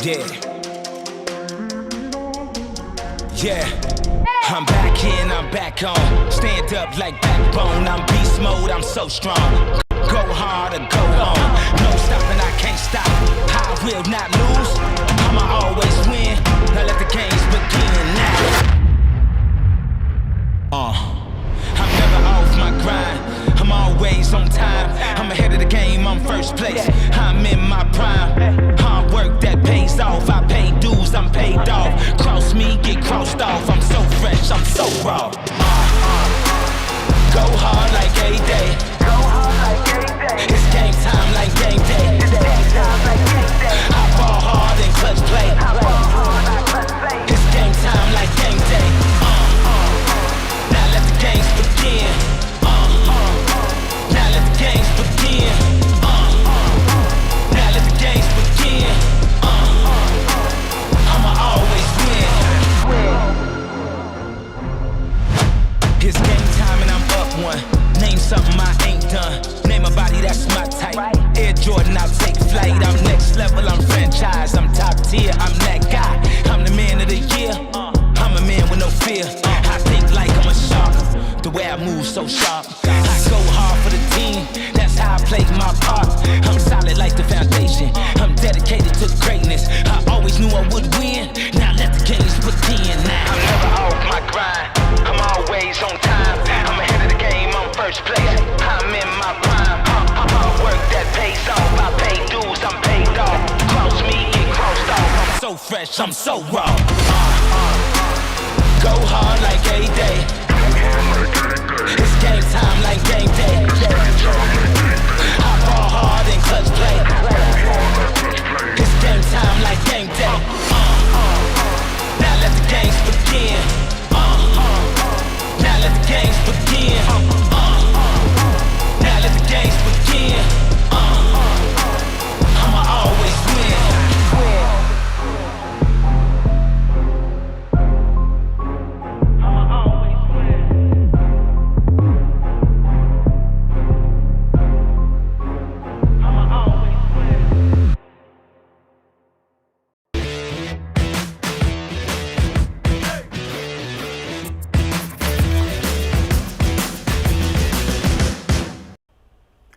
Yeah. I'm back here and I'm back on. Stand up like backbone. I'm beast mode, I'm so strong. Go hard or go home. No stopping, I can't stop. I will not lose. I'ma always win. Now let the games begin now. I'm never off my grind. I'm always on time. I'm ahead of the game, I'm first place. I'm in my prime. Hard work that pays off. I pay dues, I'm paid off. Cross me, get crossed off. I'm so fresh, I'm so raw. Go hard like A-Day. It's game time like game day. I ball hard and clutch play. It's game time like game day. Now let the games begin. Now let the games begin. Now let the games begin. I'ma always win. It's game time and I'm up one. Name something I ain't done. Name a body that's my type. Air Jordan, I'll take flight. I'm next level, I'm franchise. I'm top tier, I'm that guy. I'm the man of the year. I'm a man with no fear. I think like I'm a shark. The way I move so sharp. I go hard for the team. That's how I play my part. I'm solid like the foundation. I'm dedicated to greatness. I always knew I would win. Now let the games begin. Now I'm never off my grind. I'm always on time. I'm ahead of the game. I'm first place. I'm in my prime. Hard work that pays off. I pay dues. I'm paid off. Cross me, get crossed off. I'm so fresh. I'm so raw. Go hard like A-Day. It's game time like game day. I ball hard and clutch play. It's game time like game day. Now let the games begin. Now let the games begin. Now let the games begin. I'ma always win.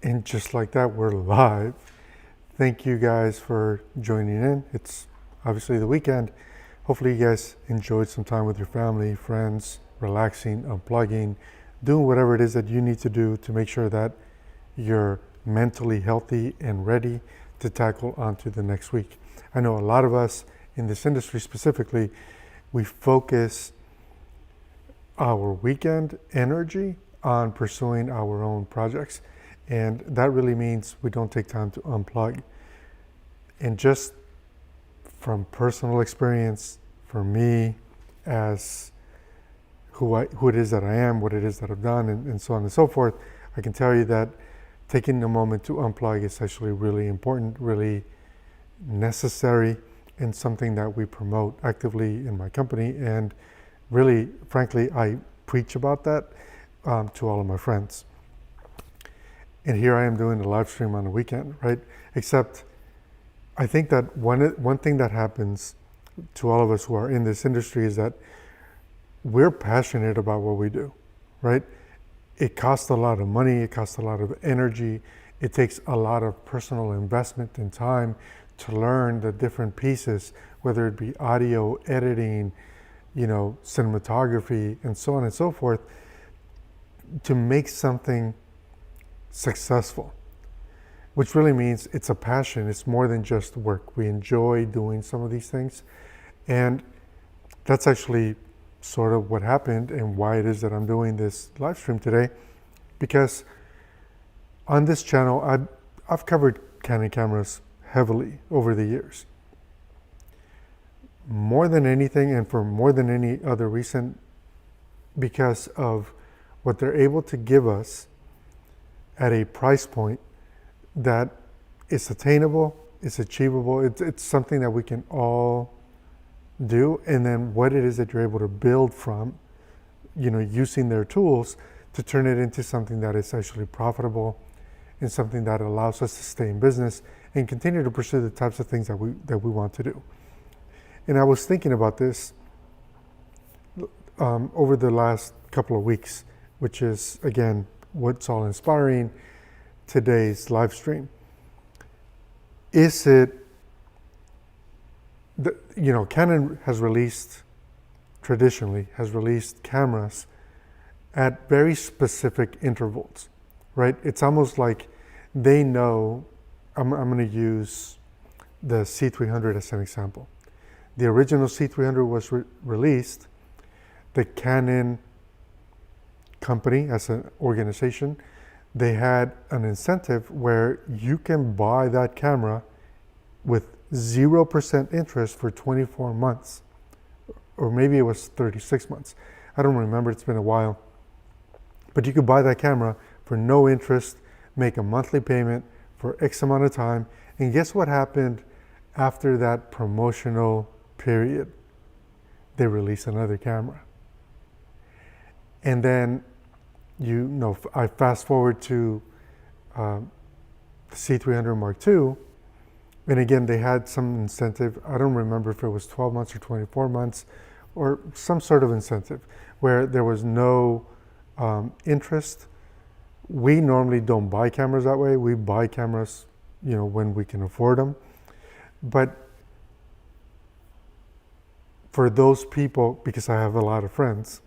And just like that, we're live. Thank you guys for joining in. It's obviously the weekend. Hopefully you guys enjoyed some time with your family, friends, relaxing, unplugging, doing whatever it is that you need to do to make sure that you're mentally healthy and ready to tackle onto the next week. I know a lot of us in this industry specifically, we focus our weekend energy on pursuing our own projects. And that really means we don't take time to unplug. And just from personal experience, for me, as who it is that I am, what it is that I've done, and so on and so forth, I can tell you that taking a moment to unplug is actually really important, really necessary, and something that we promote actively in my company. And really, frankly, I preach about that to all of my friends. And here I am doing a live stream on the weekend, right? Except I think that one thing that happens to all of us who are in this industry is that we're passionate about what we do, right? It costs a lot of money, it costs a lot of energy, it takes a lot of personal investment and time to learn the different pieces, whether it be audio, editing, cinematography, and so on and so forth, to make something successful, which really means it's a passion. It's more than just work. We enjoy doing some of these things. And that's actually sort of what happened and why it is that I'm doing this live stream today. Because on this channel, I've covered Canon cameras heavily over the years. More than anything, and for more than any other reason, because of what they're able to give us at a price point that is attainable, it's achievable, it's something that we can all do, and then what it is that you're able to build from, using their tools to turn it into something that is actually profitable and something that allows us to stay in business and continue to pursue the types of things that we want to do. And I was thinking about this over the last couple of weeks, which is, again, what's all inspiring today's live stream. Is it, Canon traditionally has released cameras at very specific intervals, right? It's almost like they know, I'm going to use the C300 as an example. The original C300 was released. The Canon company, as an organization, they had an incentive where you can buy that camera with 0% interest for 24 months, or maybe it was 36 months. I don't remember, it's been a while. But you could buy that camera for no interest, make a monthly payment for X amount of time, and guess what happened after that promotional period? They released another camera. And then, I fast forward to the C300 Mark II, and again, they had some incentive. I don't remember if it was 12 months or 24 months, or some sort of incentive where there was no interest. We normally don't buy cameras that way. We buy cameras, when we can afford them. But for those people, because I have a lot of friends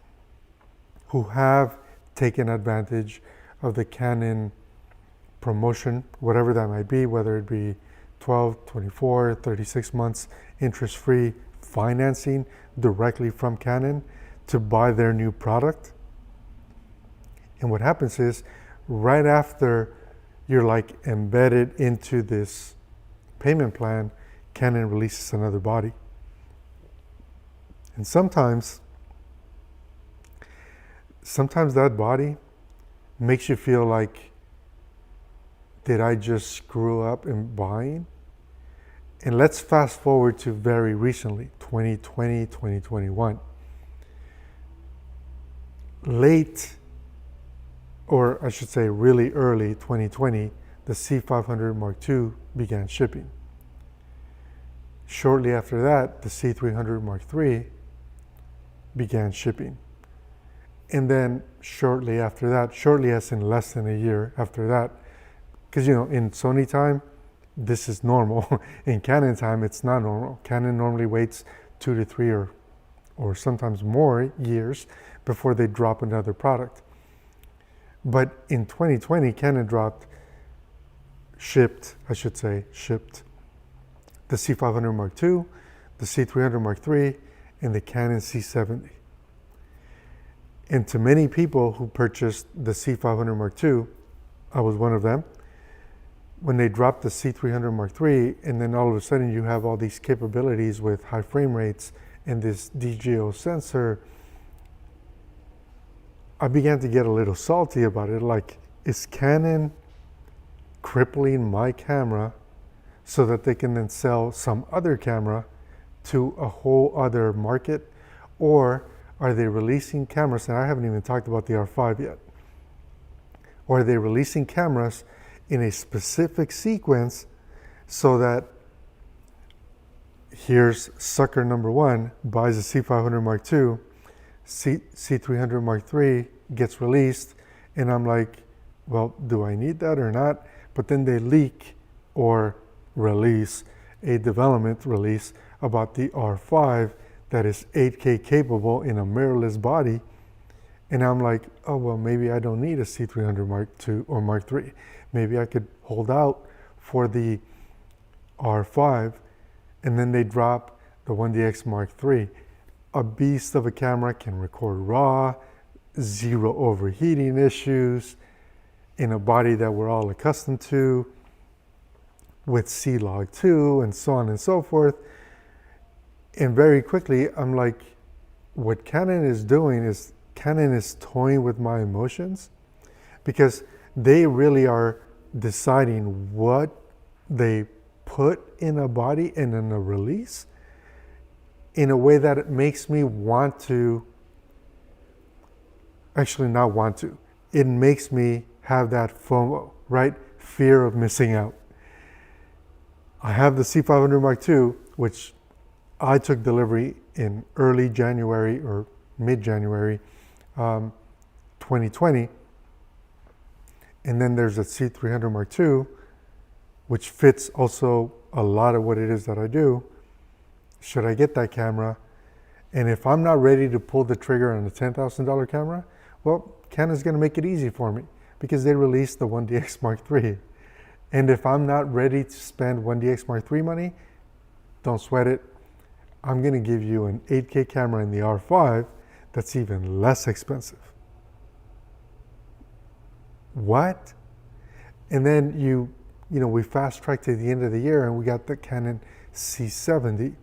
who have taken advantage of the Canon promotion, whatever that might be, whether it be 12, 24, 36 months interest-free financing directly from Canon to buy their new product. And what happens is, right after you're like embedded into this payment plan, Canon releases another body. And sometimes that body makes you feel like, did I just screw up in buying? And let's fast forward to very recently, 2020, 2021. Late, or I should say really early 2020, the C500 Mark II began shipping. Shortly after that, the C300 Mark III began shipping. And then shortly after that, shortly as in less than a year after that, because in Sony time, this is normal. In Canon time, it's not normal. Canon normally waits 2 to 3 or sometimes more years before they drop another product. But in 2020, Canon shipped the C500 Mark II, the C300 Mark III, and the Canon C70. And to many people who purchased the C500 Mark II, I was one of them, when they dropped the C300 Mark III, and then all of a sudden you have all these capabilities with high frame rates and this DGO sensor, I began to get a little salty about it. Like, is Canon crippling my camera so that they can then sell some other camera to a whole other market? Or are they releasing cameras, and I haven't even talked about the R5 yet, or are they releasing cameras in a specific sequence so that here's sucker number one, buys a C500 Mark II, C300 Mark III gets released, and I'm like, well, do I need that or not? But then they leak or release a development release about the R5 that is 8K capable in a mirrorless body. And I'm like, oh, well, maybe I don't need a C300 Mark II or Mark III. Maybe I could hold out for the R5, and then they drop the 1DX Mark III. A beast of a camera, can record RAW, 0 overheating issues, in a body that we're all accustomed to, with C-Log 2, and so on and so forth. And very quickly, I'm like, what Canon is doing is Canon is toying with my emotions, because they really are deciding what they put in a body and in a release in a way that it makes me want to, actually not want to, it makes me have that FOMO, right? Fear of missing out. I have the C500 Mark II, which I took delivery in early January or mid-January 2020. And then there's a C300 Mark II, which fits also a lot of what it is that I do. Should I get that camera? And if I'm not ready to pull the trigger on a $10,000 camera, well, Canon's gonna make it easy for me because they released the 1DX Mark III. And if I'm not ready to spend 1DX Mark III money, don't sweat it. I'm gonna give you an 8K camera in the R5 that's even less expensive. What? And then we fast tracked to the end of the year and we got the Canon C70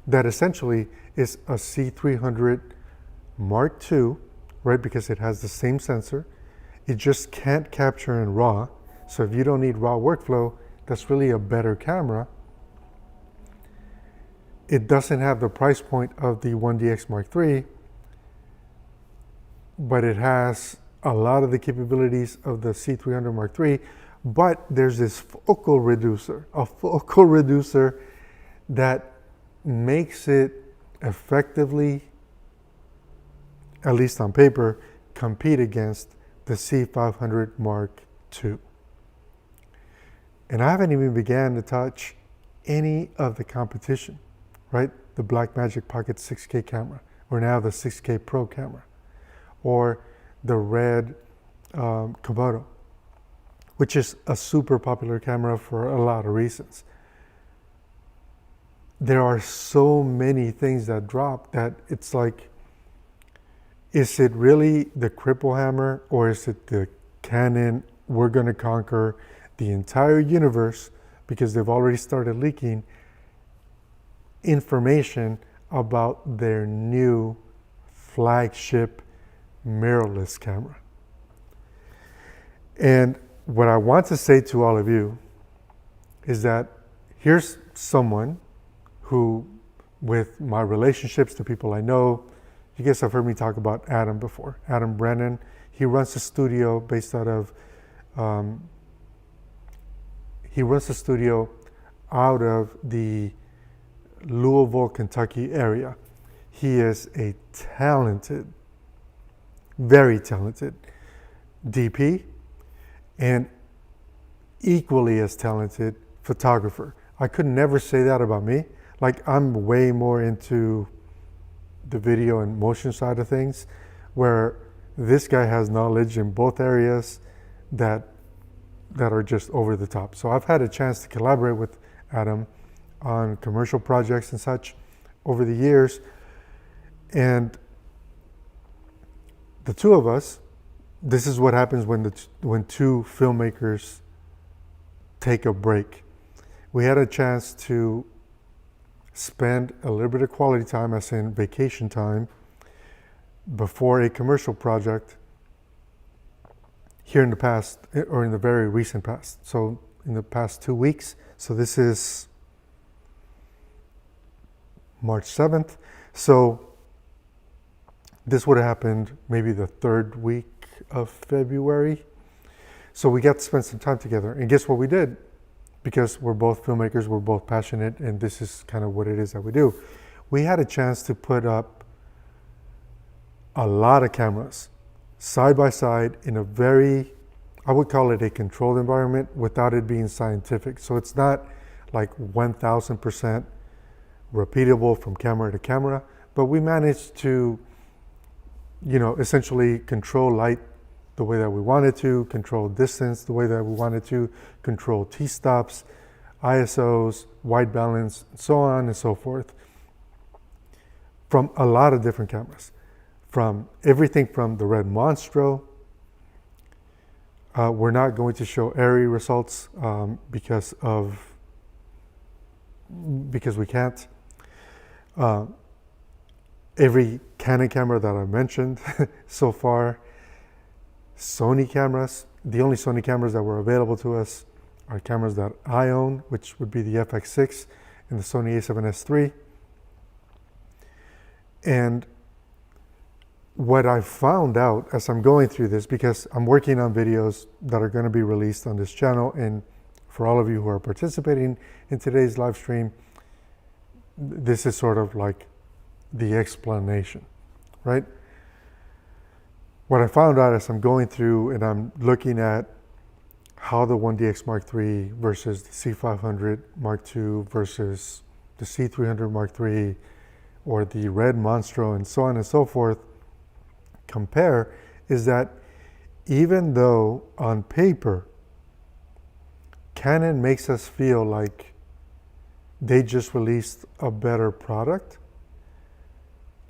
that essentially is a C300 Mark II, right? Because it has the same sensor. It just can't capture in RAW. So if you don't need RAW workflow, that's really a better camera. It doesn't have the price point of the 1DX Mark III, but it has a lot of the capabilities of the C300 Mark III, but there's this focal reducer, a focal reducer that makes it effectively, at least on paper, compete against the C500 Mark II. And I haven't even began to touch any of the competition, right? The Blackmagic Pocket 6K camera, or now the 6K Pro camera, or the Red Komodo, which is a super popular camera for a lot of reasons. There are so many things that drop that it's like, is it really the Cripple hammer or is it the Canon, we're gonna conquer the entire universe, because they've already started leaking information about their new flagship mirrorless camera. And what I want to say to all of you is that here's someone who, with my relationships to people I know, you guys have heard me talk about Adam before. Adam Brennan, he runs a studio based out of, the Louisville, Kentucky area. He is a talented, very talented DP and equally as talented photographer. I could never say that about me. Like, I'm way more into the video and motion side of things, where this guy has knowledge in both areas that are just over the top. So I've had a chance to collaborate with Adam on commercial projects and such over the years. And the two of us, this is what happens when two filmmakers take a break. We had a chance to spend a little bit of quality time, as in vacation time, before a commercial project here in the past, or in the very recent past. So in the past 2 weeks. So this is March 7th. So this would have happened maybe the third week of February. So we got to spend some time together. And guess what we did? Because we're both filmmakers, we're both passionate, and this is kind of what it is that we do. We had a chance to put up a lot of cameras side by side in a very, I would call it a controlled environment without it being scientific. So it's not like 1000% repeatable from camera to camera, but we managed to, essentially control light the way that we wanted to, control distance the way that we wanted to, control T-stops, ISOs, white balance, and so on and so forth, from a lot of different cameras. From everything from the Red Monstro. We're not going to show ARRI results because we can't. Every Canon camera that I mentioned so far, Sony cameras. The only Sony cameras that were available to us are cameras that I own, which would be the FX6 and the Sony a7S III. And what I found out as I'm going through this, because I'm working on videos that are going to be released on this channel in for all of you who are participating in today's live stream, this is sort of like the explanation, right? What I found out as I'm going through and I'm looking at how the 1DX Mark III versus the C500 Mark II versus the C300 Mark III or the red Monstro and so on and so forth compare is that even though on paper Canon makes us feel like they just released a better product,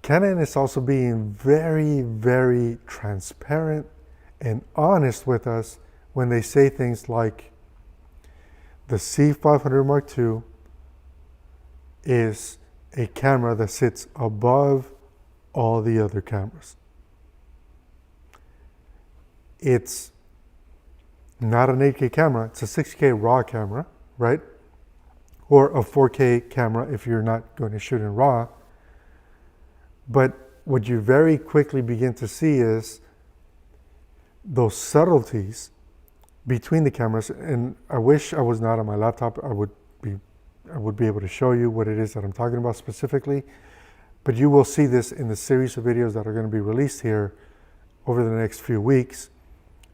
Canon is also being very, very transparent and honest with us when they say things like the C500 Mark II is a camera that sits above all the other cameras. It's not an 8K camera, it's a 6K RAW camera, right? Or a 4K camera if you're not going to shoot in RAW. But what you very quickly begin to see is those subtleties between the cameras. And I wish I was not on my laptop. I would be able to show you what it is that I'm talking about specifically. But you will see this in the series of videos that are going to be released here over the next few weeks,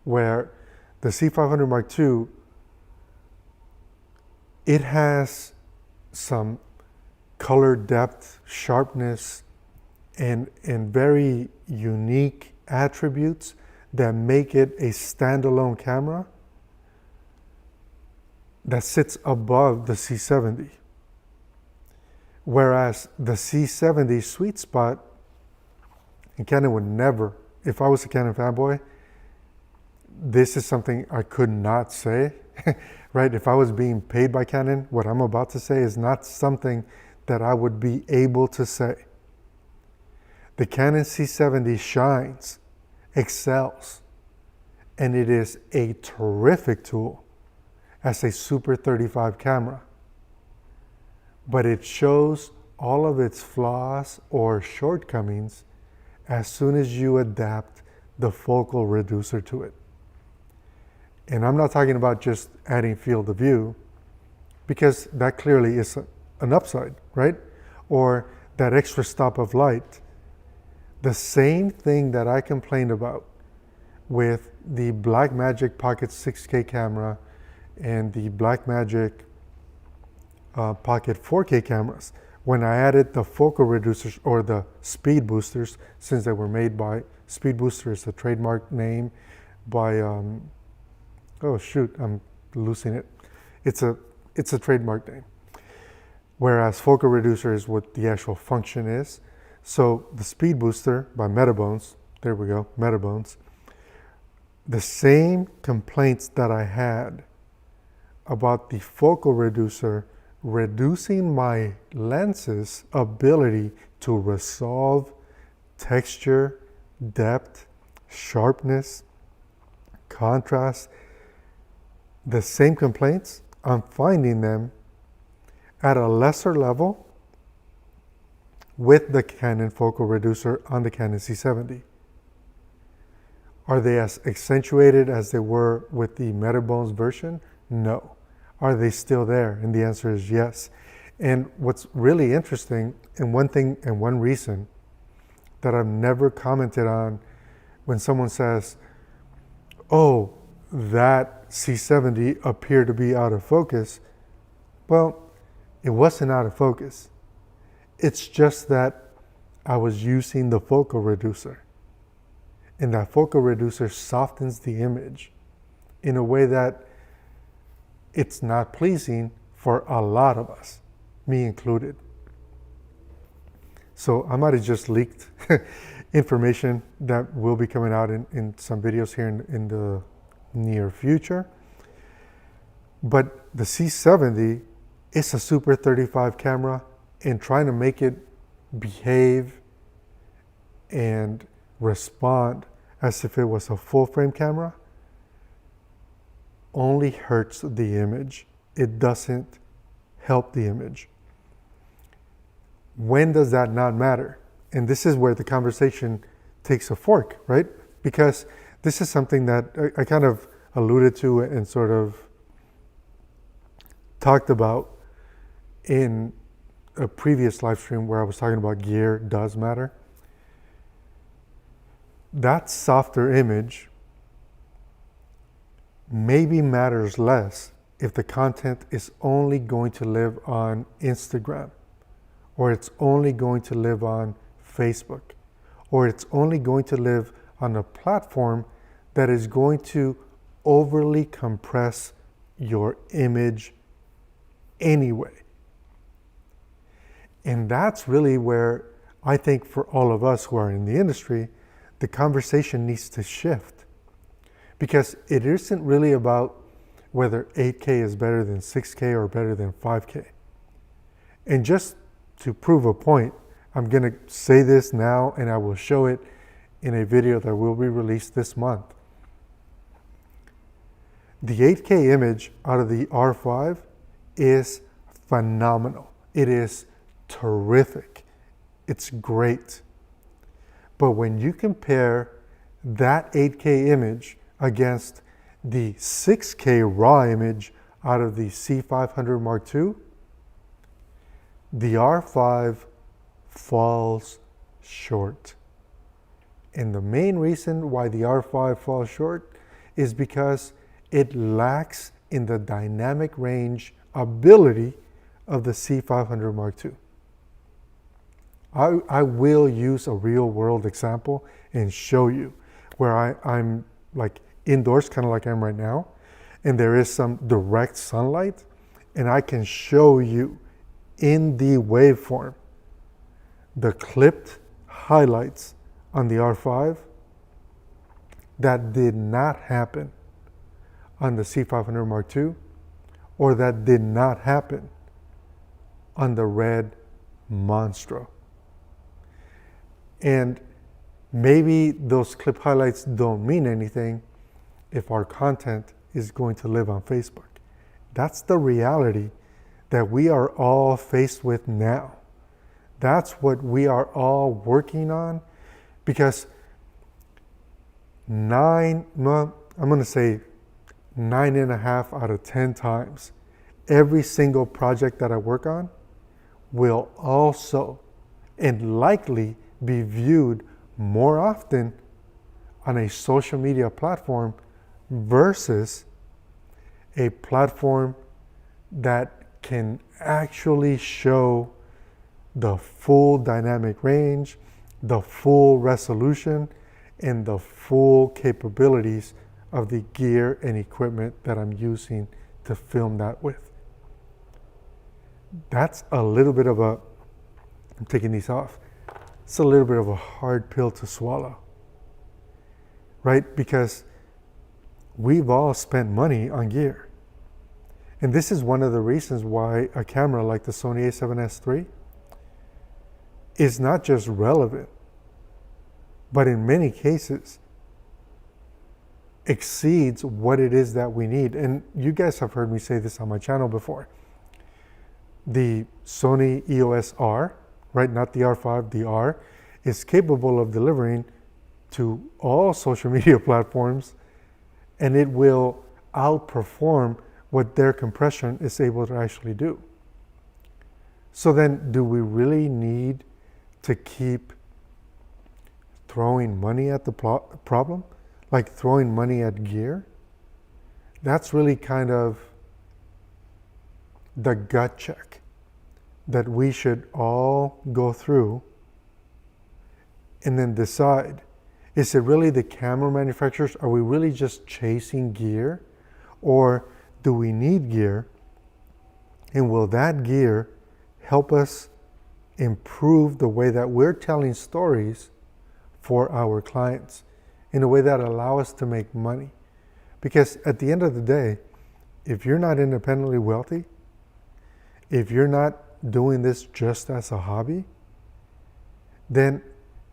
where the C500 Mark II, it has some color depth, sharpness, and very unique attributes that make it a standalone camera that sits above the C70. Whereas the C70 sweet spot, and Canon would never, if I was a Canon fanboy, this is something I could not say, right? If I was being paid by Canon, what I'm about to say is not something that I would be able to say. The Canon C70 shines, excels, and it is a terrific tool as a Super 35 camera. But it shows all of its flaws or shortcomings as soon as you adapt the focal reducer to it. And I'm not talking about just adding field of view, because that clearly is an upside, right? Or that extra stop of light. The same thing that I complained about with the Blackmagic Pocket 6K camera and the Blackmagic Pocket 4K cameras, when I added the focal reducers or the speed boosters, since they were made by, speed booster is the trademark name by, oh shoot, I'm losing it. It's a trademark name. Whereas focal reducer is what the actual function is. So the speed booster by Metabones, there we go, Metabones. The same complaints that I had about the focal reducer reducing my lens's ability to resolve texture, depth, sharpness, contrast, the same complaints, I'm finding them at a lesser level with the Canon focal reducer on the Canon C70. Are they as accentuated as they were with the Metabones version? No. Are they still there? And the answer is yes. And what's really interesting, and one thing and one reason that I've never commented on when someone says, oh, that C70 appeared to be out of focus. Well, it wasn't out of focus. It's just that I was using the focal reducer. And that focal reducer softens the image in a way that it's not pleasing for a lot of us, me included. So I might have just leaked information that will be coming out in some videos here in the near future. But the C70 is a Super 35 camera, and trying to make it behave and respond as if it was a full frame camera only hurts the image. It doesn't help the image. When does that not matter? And this is where the conversation takes a fork, right? Because this is something that I kind of alluded to and sort of talked about in a previous live stream where I was talking about gear does matter. That softer image maybe matters less if the content is only going to live on Instagram, or it's only going to live on Facebook, or it's only going to live on a platform that is going to overly compress your image anyway. And that's really where I think for all of us who are in the industry, the conversation needs to shift. Because it isn't really about whether 8K is better than 6K or better than 5K. And just to prove a point, I'm going to say this now and I will show it in a video that will be released this month. The 8K image out of the R5 is phenomenal. It is terrific. It's great. But when you compare that 8K image against the 6K raw image out of the C500 Mark II, the R5 falls short. And the main reason why the R5 falls short is because it lacks in the dynamic range ability of the C500 Mark II. I will use a real world example and show you where I'm like indoors, kind of like I am right now, and there is some direct sunlight, and I can show you in the waveform the clipped highlights on the R5 that did not happen on the C500 Mark II, or that did not happen on the red Monstro. And maybe those clip highlights don't mean anything if our content is going to live on Facebook. That's the reality that we are all faced with now. That's what we are all working on, because I'm going to say 9.5 out of 10 times, every single project that I work on will also and likely be viewed more often on a social media platform versus a platform that can actually show the full dynamic range, the full resolution, and the full capabilities of the gear and equipment that I'm using to film that with. That's a little bit of a, I'm taking these off, it's a little bit of a hard pill to swallow, right? Because we've all spent money on gear. And this is one of the reasons why a camera like the Sony a7S III is not just relevant, but in many cases exceeds what it is that we need. And you guys have heard me say this on my channel before. The Sony EOS R, right, not the R5, the R, is capable of delivering to all social media platforms, and it will outperform what their compression is able to actually do. So then, do we really need to keep throwing money at the problem? Like throwing money at gear? That's really kind of the gut check that we should all go through and then decide, is it really the camera manufacturers? Are we really just chasing gear? Or do we need gear? And will that gear help us improve the way that we're telling stories for our clients in a way that allow us to make money? Because at the end of the day, if you're not independently wealthy, if you're not doing this just as a hobby, then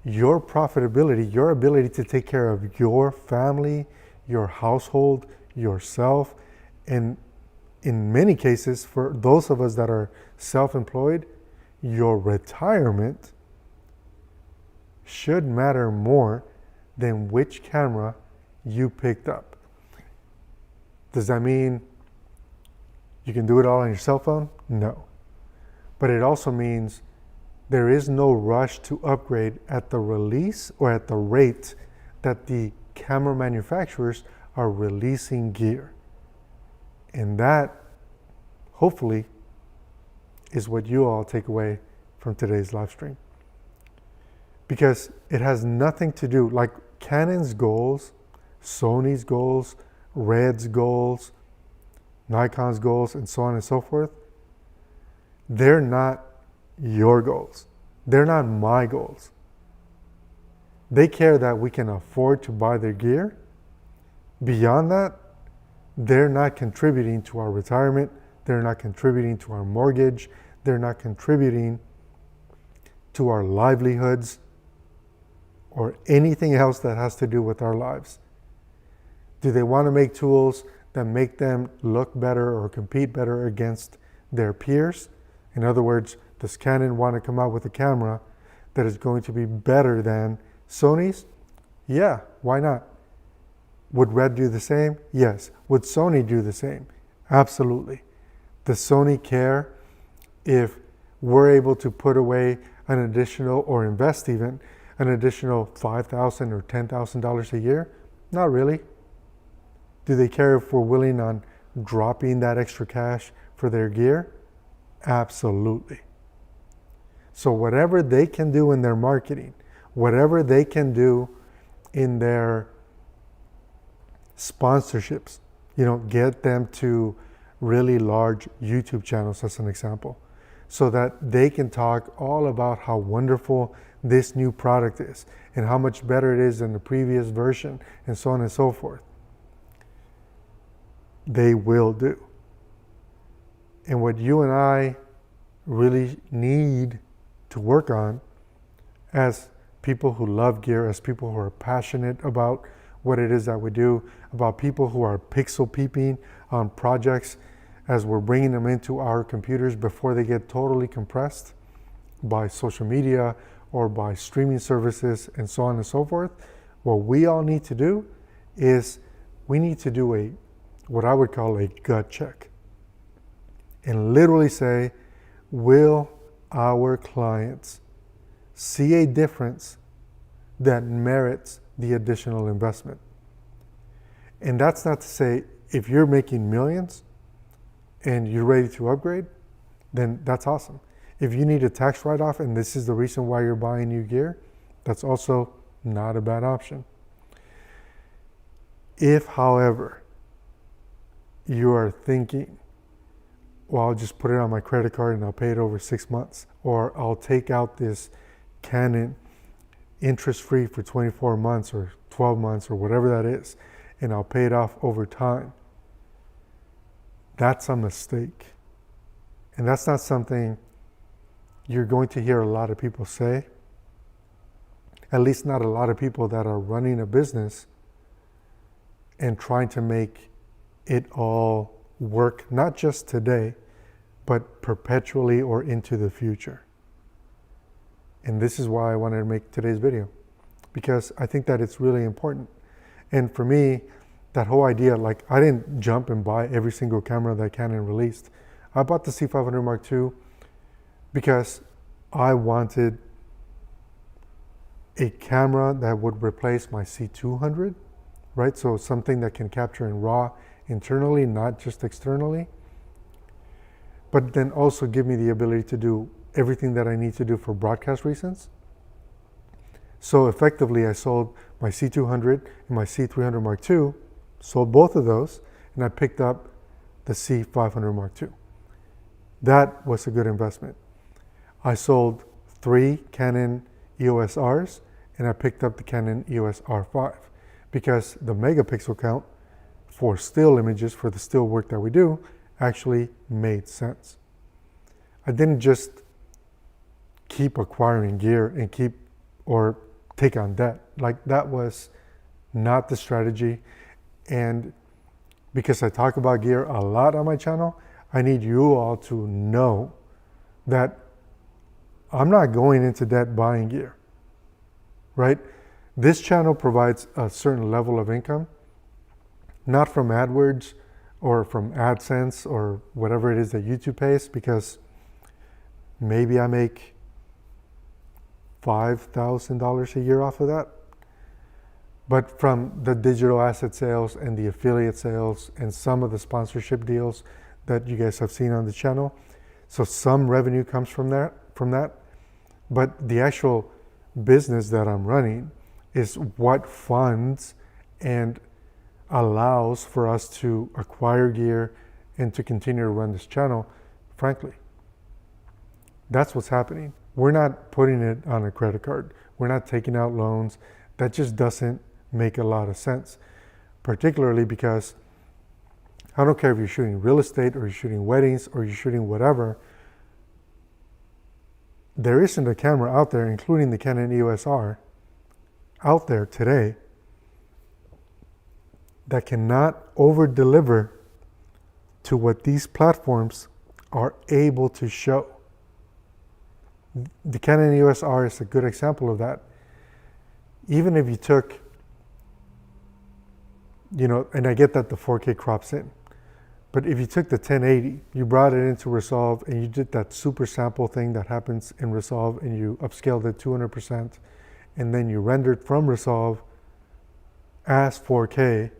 your profitability, your ability to take care of your family, your household, yourself, and in many cases, for those of us that are self-employed, your retirement should matter more than which camera you picked up. Does that mean You can do it all on your cell phone? No. But it also means there is no rush to upgrade at the release or at the rate that the camera manufacturers are releasing gear. And that, hopefully, is what you all take away from today's live stream. Because it has nothing to do, like Canon's goals, Sony's goals, Red's goals, Nikon's goals, and so on and so forth, they're not your goals. They're not my goals. They care that we can afford to buy their gear. Beyond that, they're not contributing to our retirement. They're not contributing to our mortgage. They're not contributing to our livelihoods or anything else that has to do with our lives. Do they want to make tools that make them look better or compete better against their peers? In other words, does Canon want to come out with a camera that is going to be better than Sony's? Yeah, why not? Would Red do the same? Yes. Would Sony do the same? Absolutely. Does Sony care if we're able to put away an additional, or invest even, an additional $5,000 or $10,000 a year? Not really. Do they care if we're willing on dropping that extra cash for their gear? Absolutely. So whatever they can do in their marketing, whatever they can do in their sponsorships, get them to really large YouTube channels as an example, so that they can talk all about how wonderful this new product is and how much better it is than the previous version and so on and so forth. They will do. And what you and I really need to work on as people who love gear, as people who are passionate about what it is that we do, about people who are pixel peeping on projects as we're bringing them into our computers before they get totally compressed by social media or by streaming services and so on and so forth. What we all need to do is we need to do what I would call a gut check and literally say, will our clients see a difference that merits the additional investment? And that's not to say if you're making millions and you're ready to upgrade, then that's awesome. If you need a tax write-off and this is the reason why you're buying new gear, that's also not a bad option. If, however, you are thinking, well, I'll just put it on my credit card and I'll pay it over 6 months, or I'll take out this Canon interest-free for 24 months or 12 months or whatever that is, and I'll pay it off over time, that's a mistake. And that's not something you're going to hear a lot of people say, at least not a lot of people that are running a business and trying to make it all work, not just today, but perpetually or into the future. And this is why I wanted to make today's video, because I think that it's really important. And for me, that whole idea, like, I didn't jump and buy every single camera that Canon released. I bought the C500 Mark II because I wanted a camera that would replace my C200, right? So something that can capture in RAW internally, not just externally, but then also give me the ability to do everything that I need to do for broadcast reasons. So effectively, I sold my C200 and my C300 Mark II, sold both of those, and I picked up the C500 Mark II. That was a good investment. I sold 3 Canon EOS Rs, and I picked up the Canon EOS R5 because the megapixel count for still images, for the still work that we do, actually made sense. I didn't just keep acquiring gear and take on debt. Like, that was not the strategy. And because I talk about gear a lot on my channel, I need you all to know that I'm not going into debt buying gear, right? This channel provides a certain level of income, not from AdWords or from AdSense or whatever it is that YouTube pays, because maybe I make $5,000 a year off of that. But from the digital asset sales and the affiliate sales and some of the sponsorship deals that you guys have seen on the channel, so some revenue comes from that. But the actual business that I'm running is what funds and allows for us to acquire gear and to continue to run this channel, frankly. That's what's happening. We're not putting it on a credit card. We're not taking out loans. That just doesn't make a lot of sense, particularly because I don't care if you're shooting real estate or you're shooting weddings or you're shooting whatever, there isn't a camera out there, including the Canon EOS R, out there today that cannot over-deliver to what these platforms are able to show. The Canon EOS R is a good example of that. Even if you took, and I get that the 4K crops in, but if you took the 1080, you brought it into Resolve and you did that super sample thing that happens in Resolve and you upscaled it 200%, and then you rendered from Resolve as 4K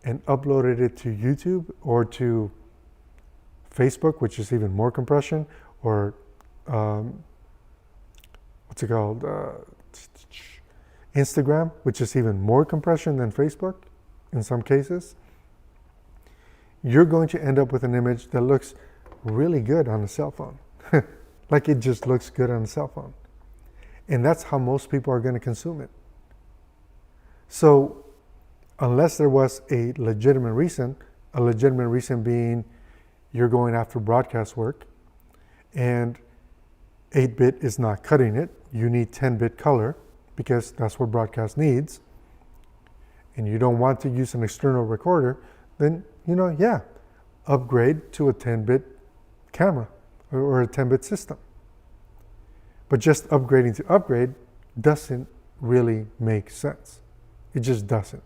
and uploaded it to YouTube or to Facebook, which is even more compression, or what's it called? Instagram, which is even more compression than Facebook in some cases, you're going to end up with an image that looks really good on a cell phone. Like it just looks good on a cell phone. And that's how most people are going to consume it. So unless there was a legitimate reason being you're going after broadcast work and 8-bit is not cutting it, you need 10-bit color because that's what broadcast needs, and you don't want to use an external recorder, then, upgrade to a 10-bit camera or a 10-bit system. But just upgrading to upgrade doesn't really make sense. It just doesn't.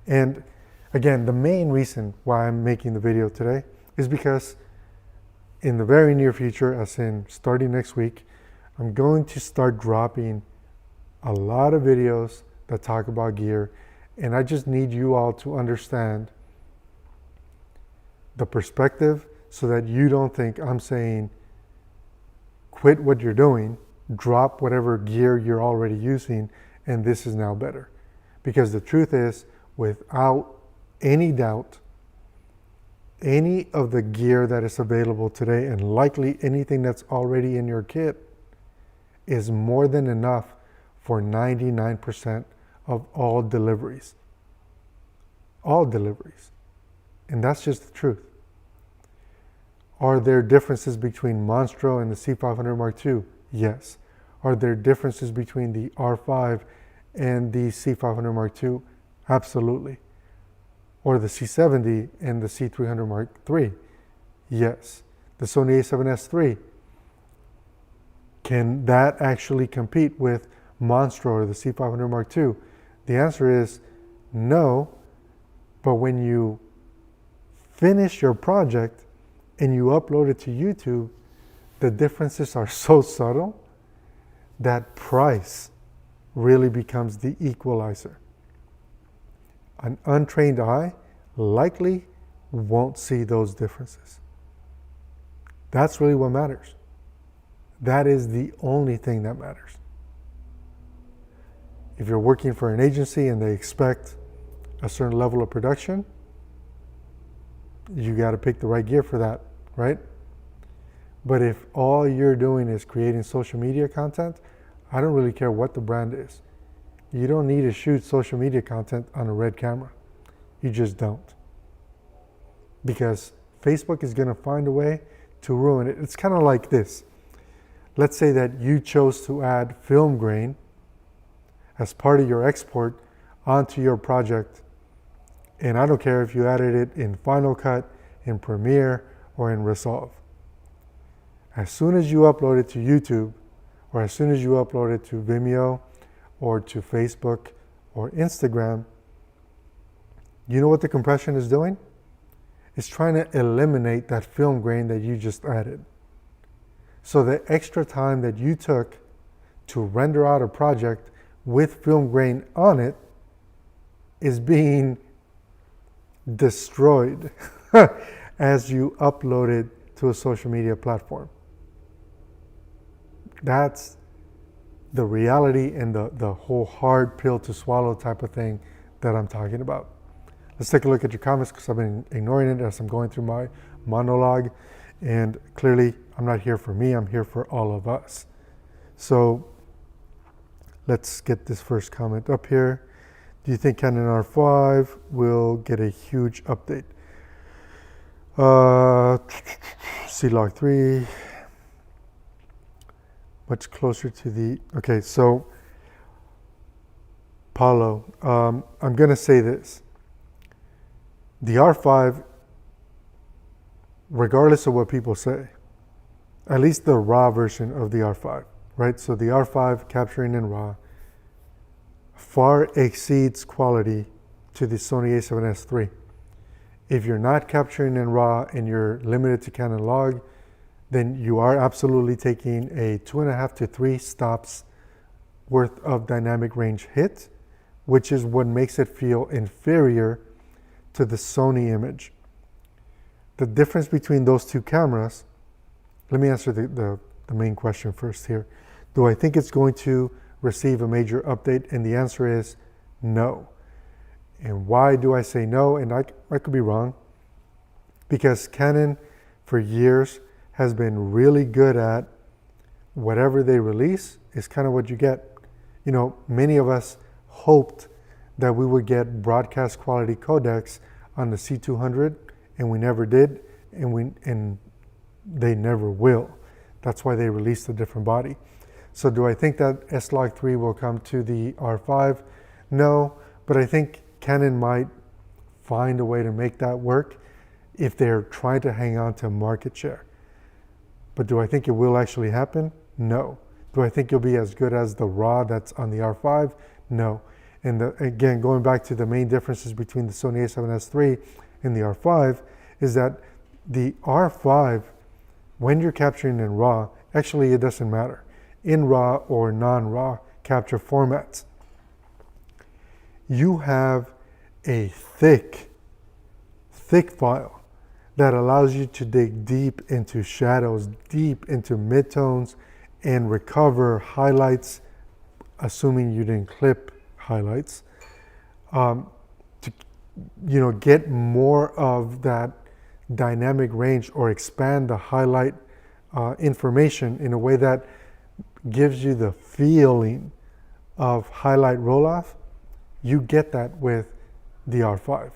And again, the main reason why I'm making the video today is because in the very near future, as in starting next week, I'm going to start dropping a lot of videos that talk about gear, and I just need you all to understand the perspective so that you don't think I'm saying quit what you're doing, drop whatever gear you're already using, and this is now better. Because the truth is, without any doubt, any of the gear that is available today, and likely anything that's already in your kit, is more than enough for 99% of all deliveries. All deliveries. And that's just the truth. Are there differences between Monstro and the C500 Mark II? Yes. Are there differences between the R5 and the C500 Mark II? Absolutely. Or the C70 and the C300 Mark III? Yes. The Sony a7S III, can that actually compete with Monstro or the C500 Mark II? The answer is no, but when you finish your project and you upload it to YouTube, the differences are so subtle that price really becomes the equalizer. An untrained eye likely won't see those differences. That's really what matters. That is the only thing that matters. If you're working for an agency and they expect a certain level of production, you got to pick the right gear for that, right? But if all you're doing is creating social media content, I don't really care what the brand is. You don't need to shoot social media content on a red camera. You just don't. Because Facebook is going to find a way to ruin it. It's kind of like this. Let's say that you chose to add film grain as part of your export onto your project. And I don't care if you added it in Final Cut, in Premiere, or in Resolve. As soon as you upload it to YouTube, or as soon as you upload it to Vimeo, or to Facebook, or Instagram, you know what the compression is doing? is trying to eliminate that film grain that you just added. So the extra time that you took to render out a project with film grain on it is being destroyed as you upload it to a social media platform. That's the reality and the whole hard pill to swallow type of thing that I'm talking about. Let's take a look at your comments, because I've been ignoring it as I'm going through my monologue. And clearly, I'm not here for me, I'm here for all of us. So let's get this first comment up here. Do you think Canon R5 will get a huge update? C-Log 3, much closer to the, okay, so Paulo, I'm gonna say this. The R5, regardless of what people say, at least the RAW version of the R5, right? So the R5 capturing in RAW far exceeds quality to the Sony a7S III. If you're not capturing in RAW and you're limited to Canon log, then you are absolutely taking a 2.5 to 3 stops worth of dynamic range hit, which is what makes it feel inferior to the Sony image. The difference between those two cameras, let me answer the main question first here. Do I think it's going to receive a major update? And the answer is no. And why do I say no? And I could be wrong, because Canon for years has been really good at whatever they release is kind of what you get. You know, many of us hoped that we would get broadcast quality codecs on the C200, and we never did, and they never will. That's why they released a different body. So do I think that S-Log 3 will come to the R5? No, but I think Canon might find a way to make that work if they're trying to hang on to market share. But do I think it will actually happen? No. Do I think it'll be as good as the RAW that's on the R5? No. And again, going back to the main differences between the Sony a7S III and the R5 is that the R5, when you're capturing in RAW, actually it doesn't matter. In RAW or non-RAW capture formats, you have a thick file that allows you to dig deep into shadows, deep into midtones, and recover highlights, assuming you didn't clip highlights, to get more of that dynamic range or expand the highlight information in a way that gives you the feeling of highlight roll-off. You get that with the R5.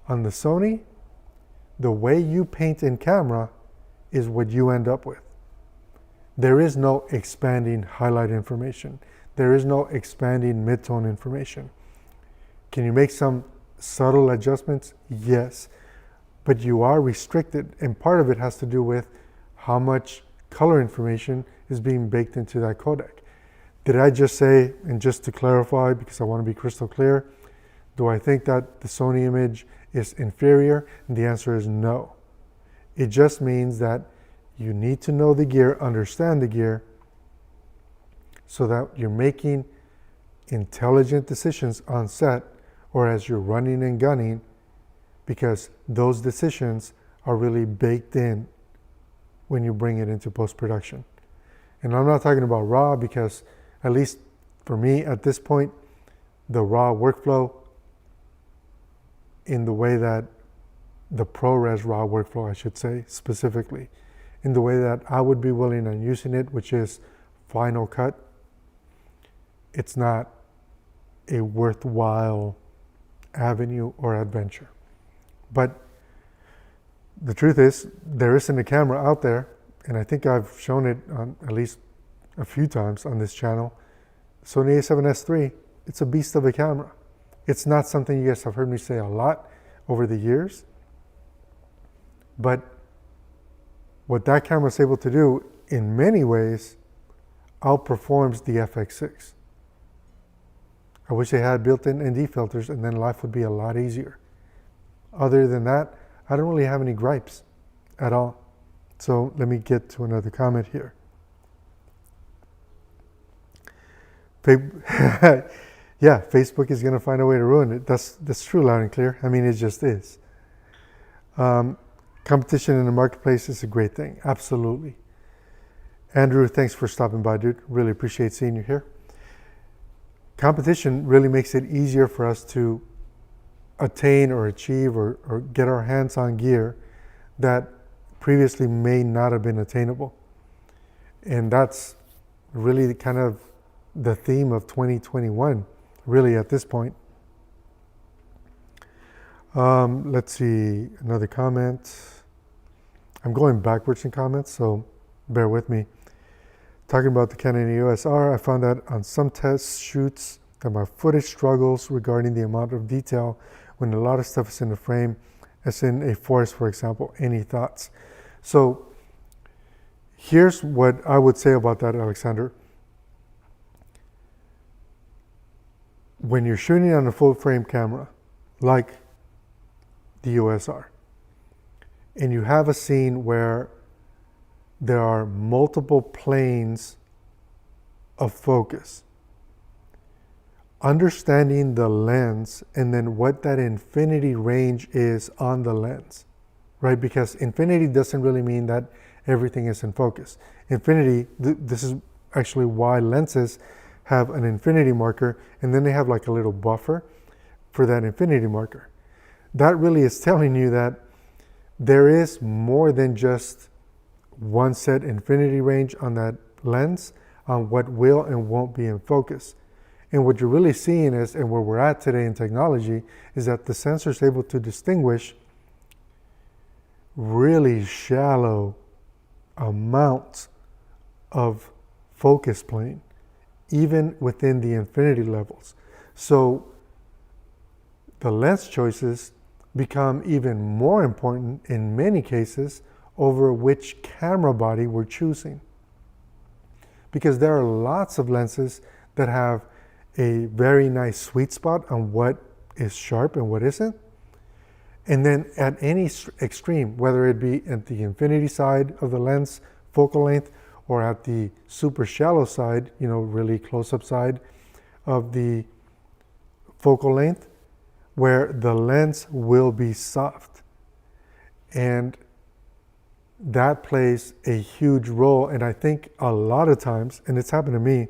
On the Sony, the way you paint in camera is what you end up with. There is no expanding highlight information. There is no expanding midtone information. Can you make some subtle adjustments? Yes, but you are restricted, and part of it has to do with how much color information is being baked into that codec. Did I just say, and just to clarify, because I want to be crystal clear, do I think that the Sony image is inferior? And the answer is no. It just means that you need to know the gear, understand the gear, so that you're making intelligent decisions on set or as you're running and gunning, because those decisions are really baked in when you bring it into post-production. And I'm not talking about RAW, because at least for me at this point, the RAW workflow, in the way that the ProRes RAW workflow, I should say specifically, in the way that I would be willing on using it, which is Final Cut, it's not a worthwhile avenue or adventure. But the truth is, there isn't a camera out there, and I think I've shown it on at least a few times on this channel. Sony a7S III, it's a beast of a camera. It's not something you guys have heard me say a lot over the years, but what that camera is able to do in many ways outperforms the FX6. I wish they had built-in ND filters, and then life would be a lot easier. Other than that, I don't really have any gripes at all. So let me get to another comment here. Yeah, Facebook is going to find a way to ruin it. That's true, loud and clear. I mean, it just is. Competition in the marketplace is a great thing. Absolutely. Andrew, thanks for stopping by, dude. Really appreciate seeing you here. Competition really makes it easier for us to attain or achieve or get our hands on gear that previously may not have been attainable. And that's really kind of the theme of 2021, really, at this point. Let's see, another comment. I'm going backwards in comments, so bear with me. Talking about the Canon EOS R, I found that on some test shoots that my footage struggles regarding the amount of detail when a lot of stuff is in the frame, as in a forest, for example. Any thoughts? So here's what I would say about that, Alexander. When you're shooting on a full frame camera, like the EOS R, and you have a scene where there are multiple planes of focus, understanding the lens and then what that infinity range is on the lens, right? Because infinity doesn't really mean that everything is in focus. Infinity, this is actually why lenses have an infinity marker, and then they have like a little buffer for that infinity marker. That really is telling you that there is more than just one set infinity range on that lens on what will and won't be in focus. And what you're really seeing is, and where we're at today in technology, is that the sensor is able to distinguish really shallow amounts of focus plane, even within the infinity levels. So the lens choices become even more important in many cases over which camera body we're choosing. Because there are lots of lenses that have a very nice sweet spot on what is sharp and what isn't. And then at any extreme, whether it be at the infinity side of the lens focal length or at the super shallow side, really close-up side of the focal length, where the lens will be soft. And that plays a huge role. And I think a lot of times, and it's happened to me,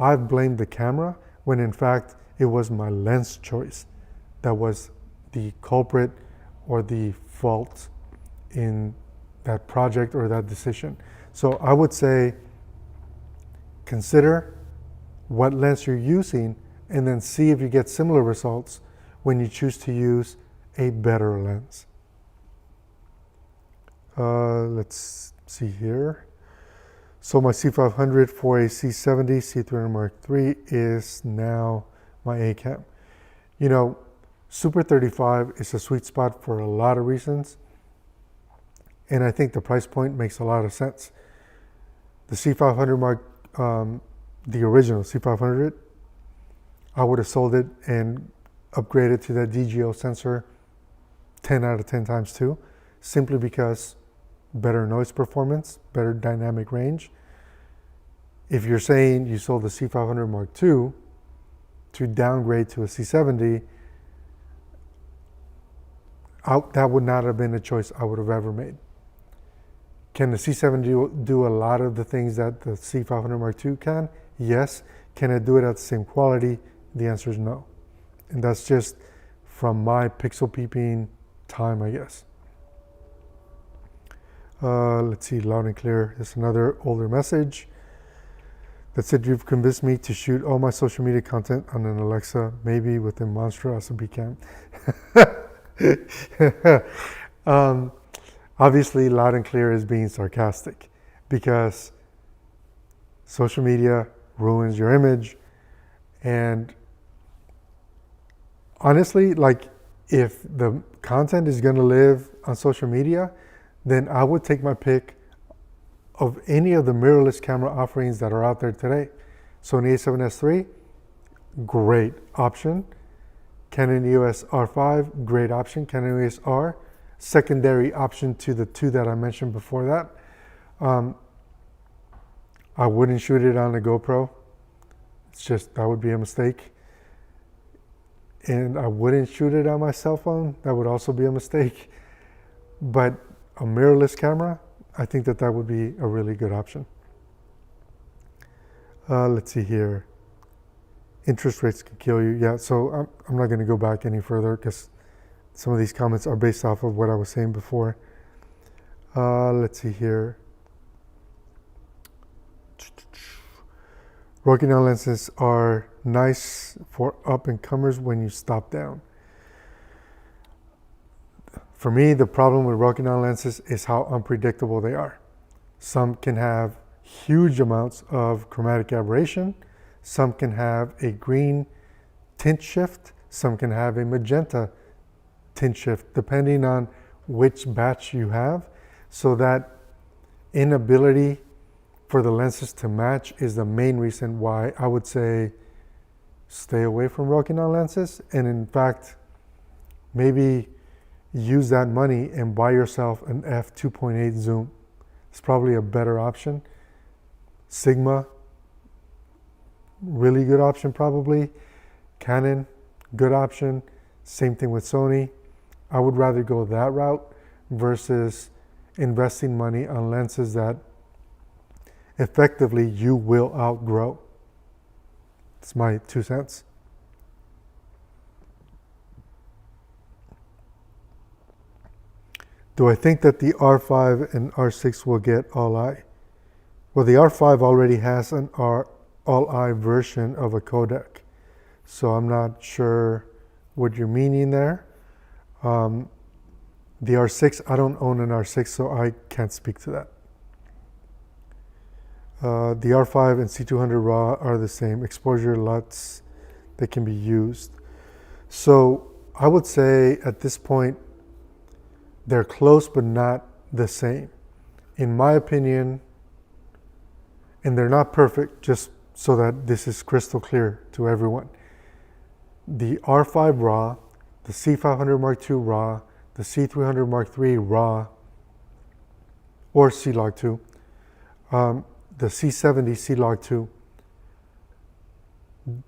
I've blamed the camera when in fact it was my lens choice that was the culprit or the fault in that project or that decision. So I would say consider what lens you're using and then see if you get similar results when you choose to use a better lens. Let's see here. So my C500 for a C70 C300 Mark III is now my A-cam. Super 35 is a sweet spot for a lot of reasons. And I think the price point makes a lot of sense. The C500 Mark, the original C500, I would have sold it and upgraded to that DGO sensor 10 out of 10 times too, simply because better noise performance, better dynamic range. If you're saying you sold the C500 Mark II to downgrade to a C70, that would not have been a choice I would have ever made. Can the C70 do a lot of the things that the C500 Mark II can? Yes. Can it do it at the same quality? The answer is no. And that's just from my pixel peeping time, I guess. Let's see, loud and clear. There's another older message that said, you've convinced me to shoot all my social media content on an Alexa, maybe within Monstro as a B cam. Obviously, loud and clear is being sarcastic because social media ruins your image. And honestly, if the content is going to live on social media, then I would take my pick of any of the mirrorless camera offerings that are out there today. Sony a7S III, great option. Canon EOS R5, great option. Canon EOS R, secondary option to the two that I mentioned before that. I wouldn't shoot it on a GoPro. It's just, that would be a mistake. And I wouldn't shoot it on my cell phone. That would also be a mistake. But a mirrorless camera, I think that that would be a really good option. Let's see here. Interest rates can kill you. Yeah, so I'm not going to go back any further because some of these comments are based off of what I was saying before. Let's see here. Rokinon lenses are nice for up-and-comers when you stop down. For me, the problem with Rokinon lenses is how unpredictable they are. Some can have huge amounts of chromatic aberration. Some can have a green tint shift. Some can have a magenta tint shift, depending on which batch you have. So that inability for the lenses to match is the main reason why I would say stay away from Rokinon lenses. And in fact, maybe use that money and buy yourself an f2.8 zoom. It's probably a better option. Sigma, really good option probably. Canon, good option. Same thing with Sony. I would rather go that route versus investing money on lenses that effectively you will outgrow. It's my 2 cents. Do I think that the R5 and R6 will get all-eye? Well, the R5 already has an all-eye version of a codec, so I'm not sure what you're meaning there. The R6, I don't own an R6, so I can't speak to that. The R5 and C200 RAW are the same. Exposure LUTs, they can be used. So I would say at this point, they're close but not the same. In my opinion, and they're not perfect, just so that this is crystal clear to everyone. The R5 RAW, the C500 Mark II RAW, the C300 Mark III RAW, or C-Log 2, the C70 C-Log 2,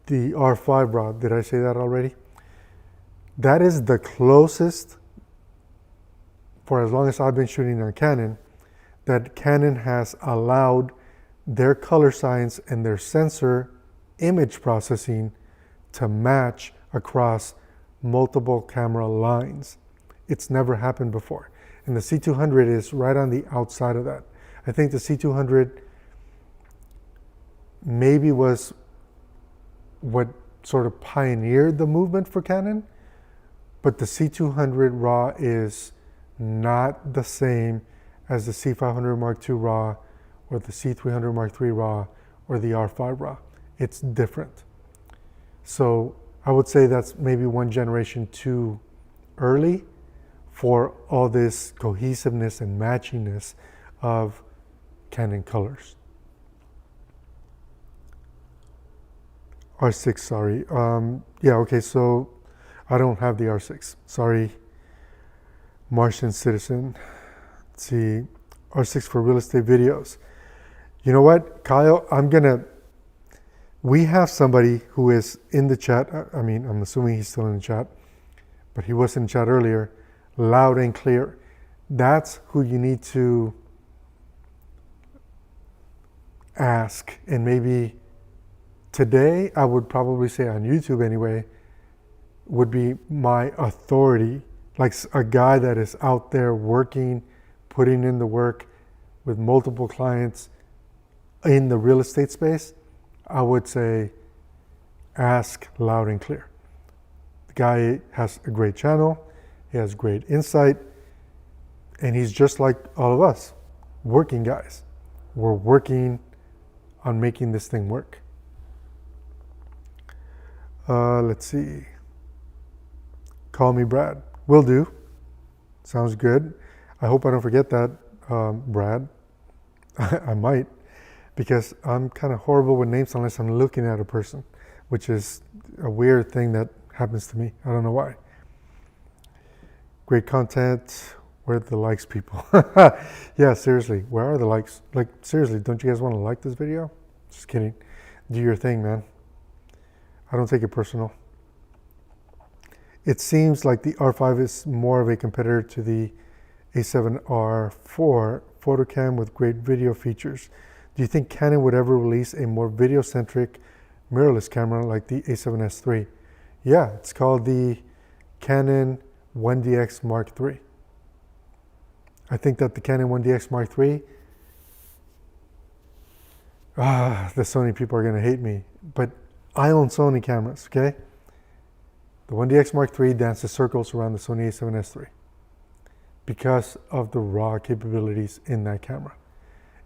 the R5 RAW, did I say that already? That is the closest, for as long as I've been shooting on Canon, that Canon has allowed their color science and their sensor image processing to match across multiple camera lines. It's never happened before. And the C200 is right on the outside of that. I think the C200 maybe was what sort of pioneered the movement for Canon, but the C200 RAW is not the same as the C500 Mark II RAW or the C300 Mark III RAW or the R5 RAW. It's different. So I would say that's maybe one generation too early for all this cohesiveness and matchiness of Canon colors. R6, sorry. Yeah, okay, so I don't have the R6. Sorry, Martian citizen. Let's see, R6 for real estate videos. You know what, Kyle, we have somebody who is in the chat. I mean, I'm assuming he's still in the chat, but he was in the chat earlier, loud and clear. That's who you need to ask. And maybe today, I would probably say on YouTube anyway, would be my authority, like a guy that is out there working, putting in the work with multiple clients in the real estate space. I would say ask loud and clear. The guy has a great channel, he has great insight, and he's just like all of us, working guys. We're working on making this thing work. Let's see. Call me Brad. Will do. Sounds good. I hope I don't forget that, Brad. I might, because I'm kind of horrible with names unless I'm looking at a person, which is a weird thing that happens to me. I don't know why. Great content. Where are the likes, people? Yeah, seriously, where are the likes? Like, seriously, don't you guys want to like this video? Just kidding. Do your thing, man. I don't take it personal. It seems like the R5 is more of a competitor to the A7R4 photocam with great video features. Do you think Canon would ever release a more video-centric mirrorless camera like the A7S III? Yeah, it's called the Canon 1DX Mark III. I think that the Canon 1DX Mark III, the Sony people are going to hate me, but I own Sony cameras, okay? The 1DX Mark III dances circles around the Sony A7S III because of the raw capabilities in that camera.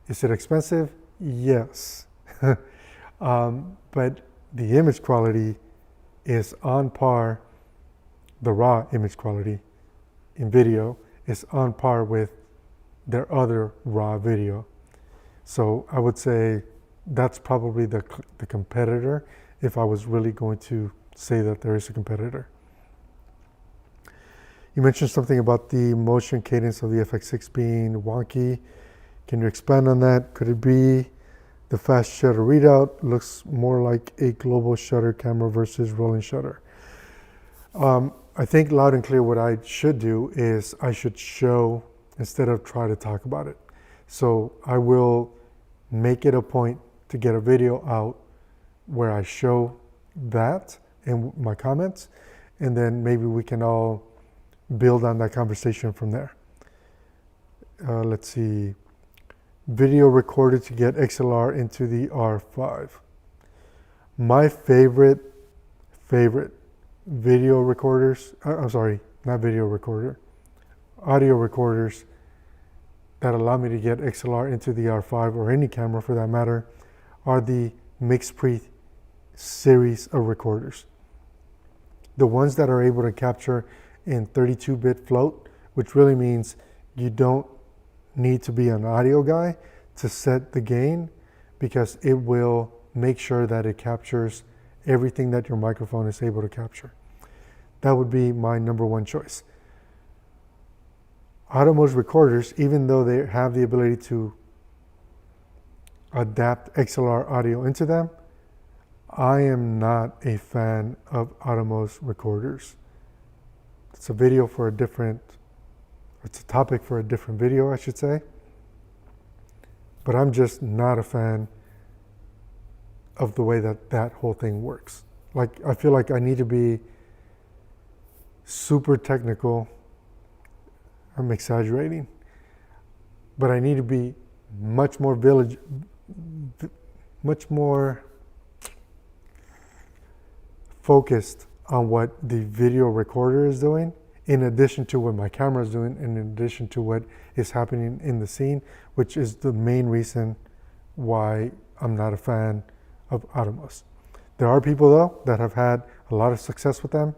Is it expensive? Yes. But the image quality is on par, the raw image quality in video is on par with their other raw video. So I would say that's probably the competitor if I was really going to say that there is a competitor. You mentioned something about the motion cadence of the FX6 being wonky. Can you expand on that? Could it be the fast shutter readout looks more like a global shutter camera versus rolling shutter? I think loud and clear what I should do is I should show instead of try to talk about it. So I will make it a point to get a video out where I show that in my comments, and then maybe we can all build on that conversation from there. Let's see. Video recorded to get XLR into the R5. My favorite video recorders, I'm sorry, not video recorder, audio recorders that allow me to get XLR into the R5 or any camera for that matter are the MixPre series of recorders. The ones that are able to capture in 32-bit float, which really means you don't need to be an audio guy to set the gain, because it will make sure that it captures everything that your microphone is able to capture. That would be my number one choice. Atomos recorders, even though they have the ability to adapt XLR audio into them, I am not a fan of Atomos recorders. It's a video for a different, it's a topic for a different video, I should say. But I'm just not a fan of the way that that whole thing works. Like, I feel like I need to be super technical. I'm exaggerating, but I need to be much more focused on what the video recorder is doing, in addition to what my camera is doing, and in addition to what is happening in the scene, which is the main reason why I'm not a fan of Atomos. There are people though that have had a lot of success with them.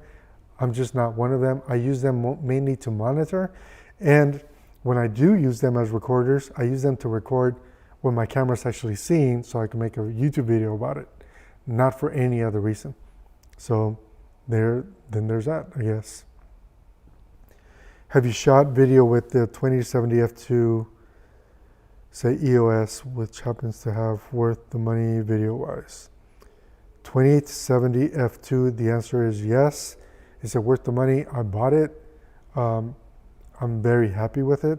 I'm just not one of them. I use them mainly to monitor, and when I do use them as recorders, I use them to record when my camera's actually seeing, so I can make a YouTube video about it, not for any other reason. So then there's that, I guess. Have you shot video with the 2070 f2, say EOS, which happens to have worth the money video-wise? 2070 f2, the answer is yes. Is it worth the money? I bought it. I'm very happy with it.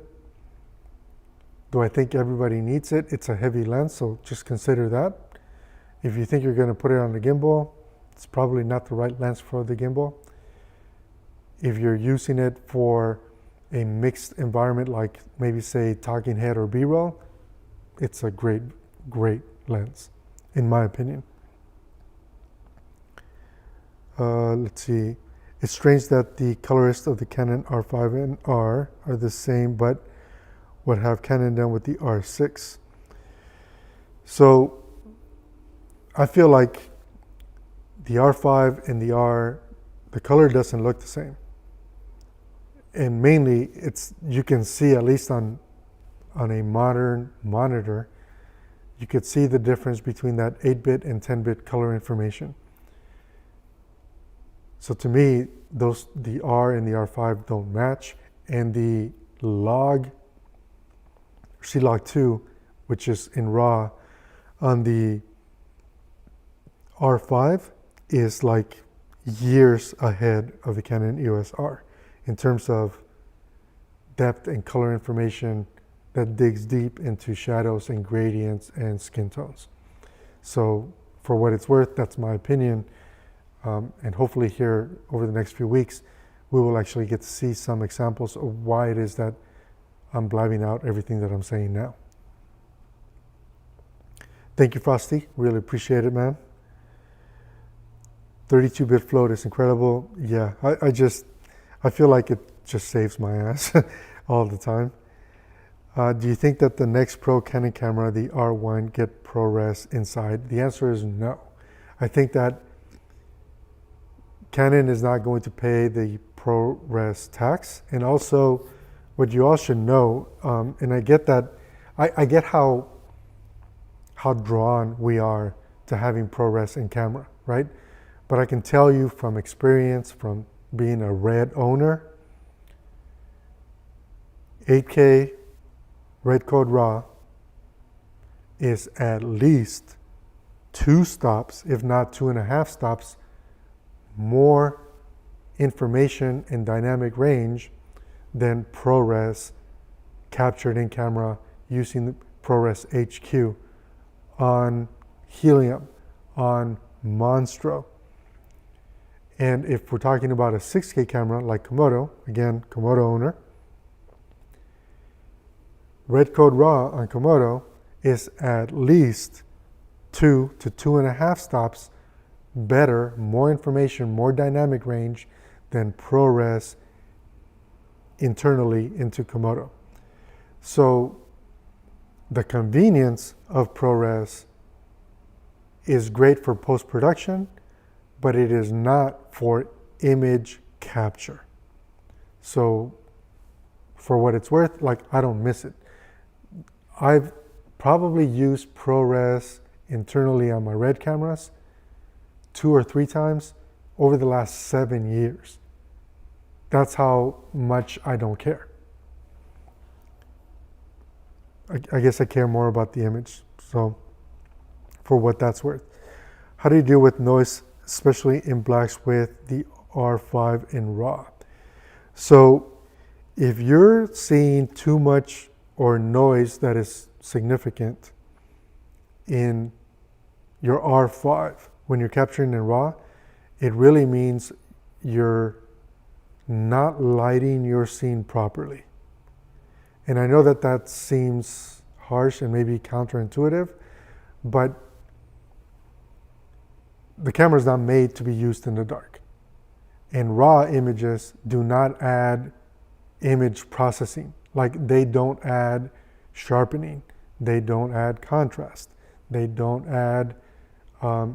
Do I think everybody needs it? It's a heavy lens, so just consider that. If you think you're going to put it on the gimbal, it's probably not the right lens for the gimbal. If you're using it for a mixed environment, like maybe say talking head or B-roll, it's a great lens, in my opinion. Let's see. It's strange that the colorists of the Canon R5 and R are the same, but what have Canon done with the R6? So I feel like the R5 and the R, the color doesn't look the same. And mainly you can see, at least on a modern monitor, you could see the difference between that 8-bit and 10-bit color information. So to me, the R and the R5 don't match, and the log, C-Log 2, which is in RAW, on the R5 is like years ahead of the Canon EOS R in terms of depth and color information that digs deep into shadows and gradients and skin tones. So for what it's worth, that's my opinion. And hopefully here over the next few weeks, we will actually get to see some examples of why it is that I'm blabbing out everything that I'm saying now. Thank you, Frosty. Really appreciate it, man. 32-bit float is incredible. Yeah, I feel like it just saves my ass all the time. Do you think that the next Pro Canon camera, the R1, get ProRes inside? The answer is no. I think that Canon is not going to pay the ProRes tax. And also, what you all should know, and I get that, I get how drawn we are to having ProRes in camera, right? But I can tell you from experience, from being a Red owner, 8K Red Code RAW is at least 2 stops, if not 2.5 stops, more information and dynamic range than ProRes captured in camera using the ProRes HQ on Helium, on Monstro. And if we're talking about a 6K camera like Komodo, again, Komodo owner, Red Code RAW on Komodo is at least 2 to 2.5 stops better, more information, more dynamic range than ProRes internally into Komodo. So the convenience of ProRes is great for post-production, but it is not for image capture. So for what it's worth, like, I don't miss it. I've probably used ProRes internally on my Red cameras 2 or 3 times over the last 7 years. That's how much I don't care. I guess I care more about the image, so for what that's worth. How do you deal with noise, especially in blacks with the R5 in RAW? So if you're seeing too much or noise that is significant in your R5 when you're capturing in RAW, it really means you're not lighting your scene properly. And I know that that seems harsh and maybe counterintuitive, but the camera is not made to be used in the dark. And RAW images do not add image processing. Like, they don't add sharpening, they don't add contrast, they don't add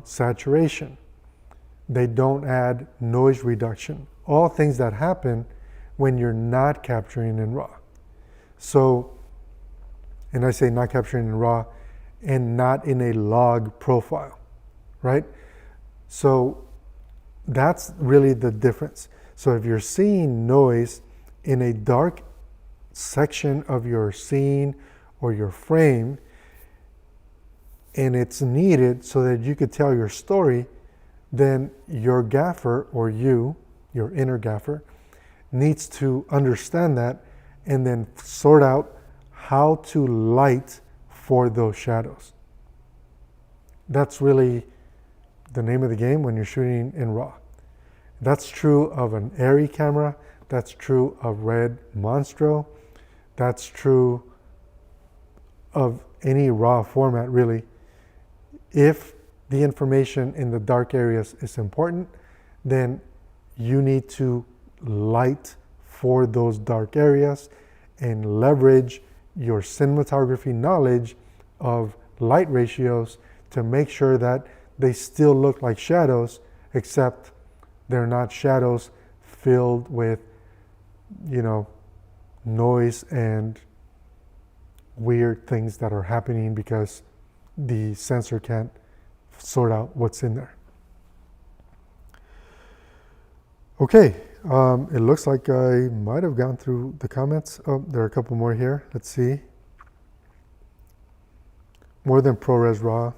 saturation, they don't add noise reduction. All things that happen when you're not capturing in RAW. So, and I say not capturing in RAW and not in a log profile, right? So that's really the difference. So if you're seeing noise in a dark section of your scene or your frame, and it's needed so that you could tell your story, then your gaffer or you, your inner gaffer, needs to understand that and then sort out how to light for those shadows. That's really the name of the game when you're shooting in RAW. That's true of an Arri camera, that's true of Red Monstro, that's true of any RAW format really. If the information in the dark areas is important, then you need to light for those dark areas and leverage your cinematography knowledge of light ratios to make sure that they still look like shadows, except they're not shadows filled with, you know, noise and weird things that are happening because the sensor can't sort out what's in there. Okay, It looks like I might have gone through the comments. Oh, there are a couple more here. Let's see. More than ProRes RAW.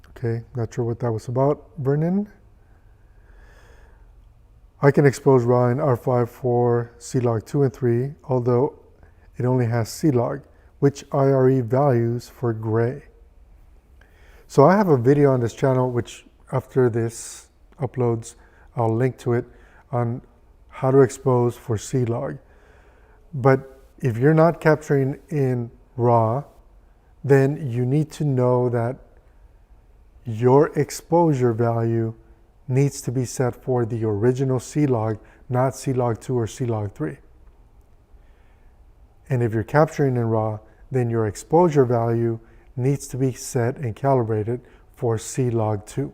Okay, not sure what that was about, Vernon. I can expose RAW in R5 for C-Log 2 and 3, although it only has C-Log. Which IRE values for gray? So I have a video on this channel, which after this uploads, I'll link to it, on how to expose for C-Log. But if you're not capturing in RAW, then you need to know that your exposure value needs to be set for the original C-Log, not C-Log 2 or C-Log 3. And if you're capturing in RAW, then your exposure value needs to be set and calibrated for C-Log 2.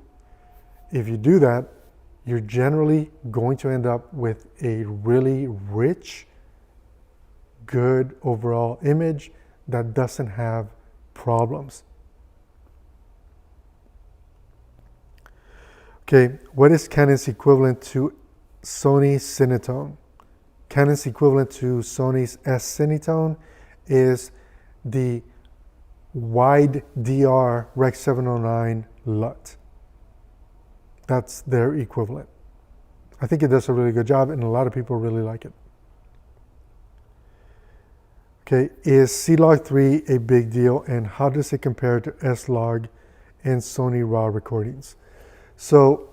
If you do that, you're generally going to end up with a really rich, good overall image that doesn't have problems. Okay, what is Canon's equivalent to Sony's Sinotone? Canon's equivalent to Sony's S-Sinotone is the wide DR Rec 709 LUT. That's their equivalent. I think it does a really good job and a lot of people really like it. Okay, is C-Log 3 a big deal and how does it compare to S-Log and Sony RAW recordings? So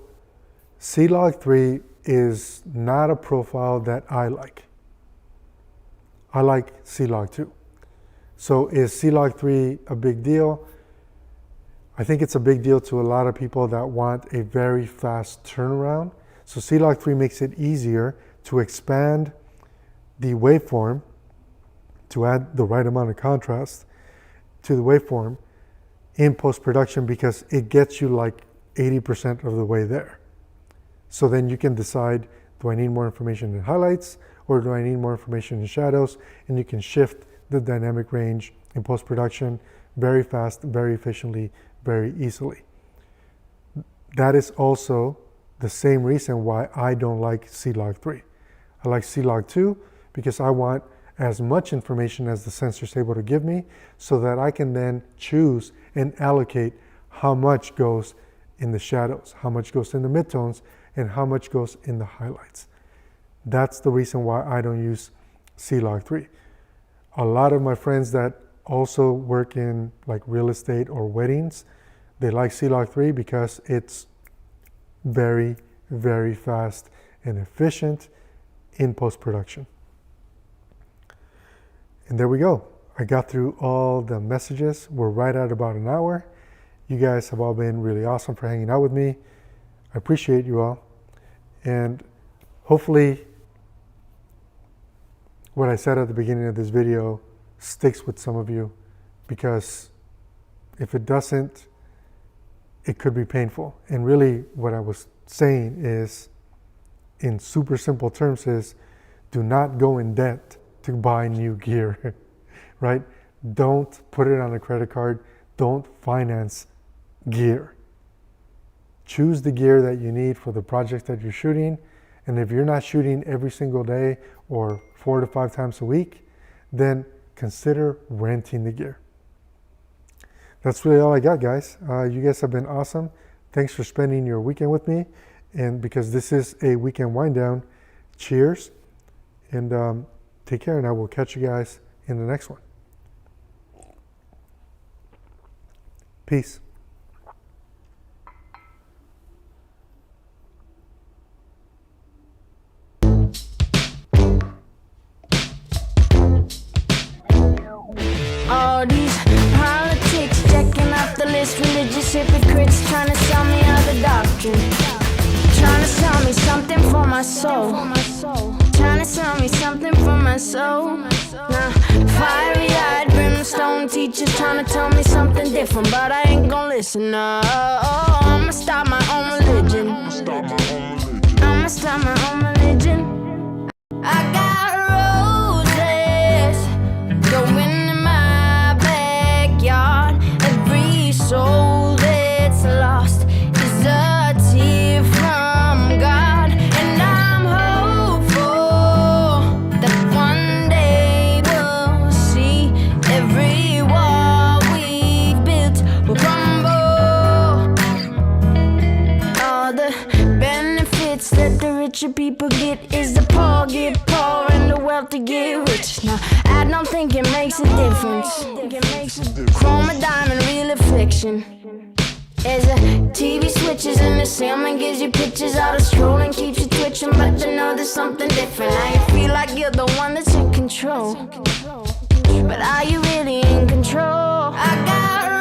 C-Log 3 is not a profile that I like. I like C-Log 2. So is C-Log 3 a big deal? I think it's a big deal to a lot of people that want a very fast turnaround. So C-Log 3 makes it easier to expand the waveform, to add the right amount of contrast to the waveform in post-production because it gets you like 80% of the way there. So then you can decide, do I need more information in highlights or do I need more information in shadows? And you can shift the dynamic range in post-production very fast, very efficiently, very easily. That is also the same reason why I don't like C-Log 3. I like C-Log 2 because I want as much information as the sensor is able to give me so that I can then choose and allocate how much goes in the shadows, how much goes in the midtones, and how much goes in the highlights. That's the reason why I don't use C-Log 3. A lot of my friends that also work in like real estate or weddings, they like C-Log 3 because it's very, very fast and efficient in post-production. And there we go. I got through all the messages. We're right at about an hour. You guys have all been really awesome for hanging out with me. I appreciate you all. And hopefully what I said at the beginning of this video sticks with some of you, because if it doesn't, it could be painful. And really what I was saying is, in super simple terms, is do not go in debt to buy new gear, right? Don't put it on a credit card. Don't finance gear. Choose the gear that you need for the project that you're shooting. And if you're not shooting every single day or 4 to 5 times a week, then consider renting the gear. That's really all I got, guys. You guys have been awesome. Thanks for spending your weekend with me. And because this is a weekend wind down, cheers. And take care, and I will catch you guys in the next one. Peace. All these politics checking off the list, religious hypocrites trying to sell me other doctrine, trying to sell me something for my soul, trying to sell me something for my soul. Now, fiery-eyed brimstone teachers trying to tell me something different, but I ain't gonna listen. No, I'ma start my own religion. I'ma start my own religion. I got roses going in my backyard. Every soul that's lost is a tear from God, and I'm hopeful richer people get is the poor get poor and the wealthy get rich. Now, I don't think it makes a difference. Chrome a diamond, real affliction. As a TV switches and the salmon gives you pictures out of scrolling, keeps you twitching, but you know there's something different. Now you feel like you're the one that's in control, but are you really in control? I got